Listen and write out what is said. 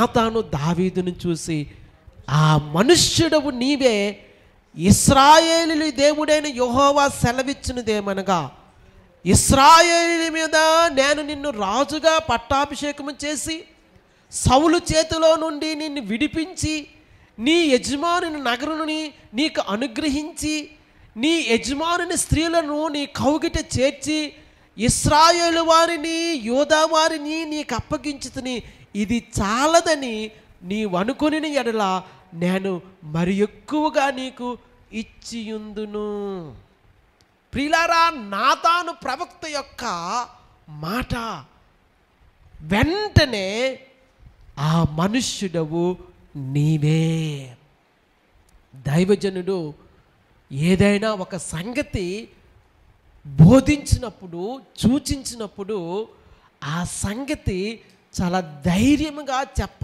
నాతాను దావీదును చూసి, ఆ మనుష్యుడవు నీవే, ఇశ్రాయేలు దేవుడైన యెహోవా సెలవిచ్చినదేమనగా, ఇశ్రాయేలు మీద నేను నిన్ను రాజుగా పట్టాభిషేకము చేసి సౌలు చేతిలో నుండి నిన్ను విడిపించి నీ యజమానుని నగరుని నీకు అనుగ్రహించి నీ యజమానుని స్త్రీలను నీ కౌగిట చేర్చి ఇశ్రాయేలు వారిని యూదా వారిని నీకు అప్పగించుతుని, ఇది చాలదని నీవు అనుకుని ఎడల నేను మరి ఎక్కువగా నీకు ఇచ్చియుందును. ప్రియులారా, నాతాను ప్రవక్త యొక్క మాట వెంటనే ఆ మనుష్యుడవు నీవే. దైవజనుడు ఏదైనా ఒక సంగతి బోధించినప్పుడు, సూచించినప్పుడు ఆ సంగతి చాలా ధైర్యంగా చెప్పాలి.